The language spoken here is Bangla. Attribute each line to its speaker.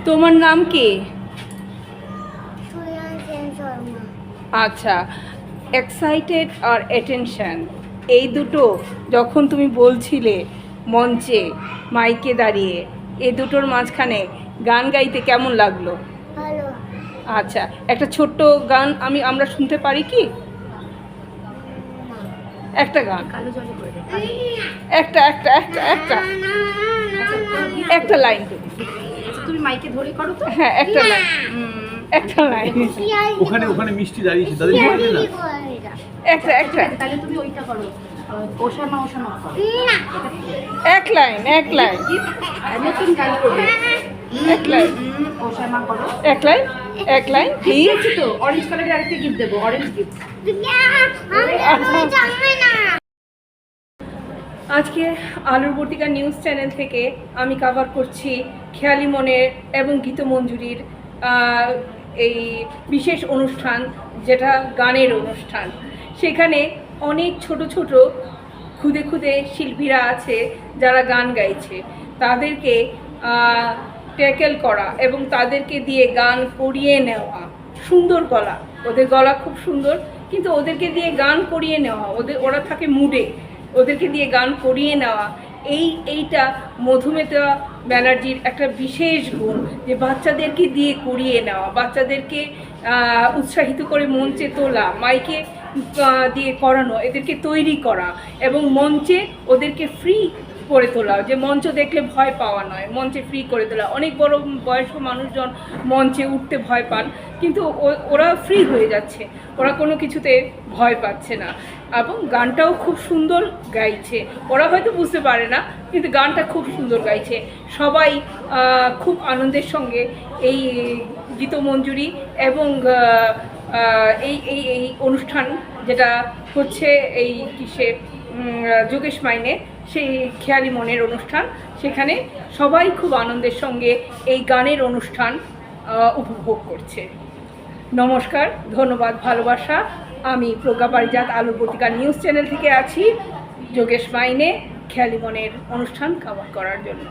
Speaker 1: তোমার নাম কি? আচ্ছা, এক্সাইটেড আর অ্যাটেনশন এই দুটো যখন তুমি বলছিলে মঞ্চে মাইকে দাঁড়িয়ে, এই দুটোর মাঝখানে গান গাইতে কেমন লাগলো?
Speaker 2: ভালো।
Speaker 1: আচ্ছা, একটা ছোট্ট গান আমরা শুনতে পারি কি? একটা গান, একটা একটা একটা একটা একটা লাইন
Speaker 3: তুমি মাইকে ধরে করো তো।
Speaker 1: হ্যাঁ, একটা লাইন, একটা লাইন।
Speaker 4: ওখানে ওখানে মিষ্টি দাঁড়িয়েছে, তাদের বলবে না
Speaker 1: একটা একটা
Speaker 3: তাহলে তুমি ওইটা করো, ওশামা ওশামা করো।
Speaker 1: এক লাইন, এক লাইন,
Speaker 3: নতুন গান করবে,
Speaker 1: এক লাইন,
Speaker 3: ওশামা করো।
Speaker 1: এক লাইন, এক লাইন
Speaker 3: ঠিক
Speaker 1: প্লিজ।
Speaker 3: আছে তো, অরেঞ্জ কালারের আরেকটা গিফট দেবো, অরেঞ্জ গিফট।
Speaker 1: আজকে আলুর বটিকা নিউজ চ্যানেল থেকে আমি কভার করছি খেয়ালি মনের এবং গীতমঞ্জুরির এই বিশেষ অনুষ্ঠান, যেটা গানের অনুষ্ঠান। সেখানে অনেক ছোট ছোট খুদে খুদে শিল্পীরা আছে যারা গান গাইছে। তাদেরকে ট্যাকেল করা এবং তাদেরকে দিয়ে গান করিয়ে নেওয়া, সুন্দর গলা, ওদের গলা খুব সুন্দর, কিন্তু ওদেরকে দিয়ে গান করিয়ে নেওয়া, ওরা থাকে মুডে, ওদেরকে দিয়ে গান করিয়ে নেওয়া, এইটা মধুমিতা ব্যানার্জির একটা বিশেষ গুণ, যে বাচ্চাদেরকে দিয়ে করিয়ে নেওয়া, বাচ্চাদেরকে উৎসাহিত করে মঞ্চে তোলা, মাইকে দিয়ে করানো, এদেরকে তৈরি করা এবং মঞ্চে ওদেরকে ফ্রি করে তোলা, যে মঞ্চ দেখলে ভয় পাওয়া নয়, মঞ্চে ফ্রি করে তোলা। অনেক বড় বয়স্ক মানুষজন মঞ্চে উঠতে ভয় পান, কিন্তু ওরা ফ্রি হয়ে যাচ্ছে, ওরা কোনো কিছুতে ভয় পাচ্ছে না এবং গানটাও খুব সুন্দর গাইছে। ওরা হয়তো বুঝতে পারে না, কিন্তু গানটা খুব সুন্দর গাইছে। সবাই খুব আনন্দের সঙ্গে এই গীতমঞ্জুরি এবং এই এই এই অনুষ্ঠান যেটা হচ্ছে এই কিসে যোগেশ মাইনে, সেই খেয়ালি মনের অনুষ্ঠান, সেখানে সবাই খুব আনন্দের সঙ্গে এই গানের অনুষ্ঠান উপভোগ করছে। নমস্কার, ধন্যবাদ, ভালোবাসা। আমি প্রজ্ঞা পারিজাত আলুর বটিকা নিউজ চ্যানেল থেকে আছি যোগেশ মাইনে খেয়ালি মনের অনুষ্ঠান কভার করার জন্য।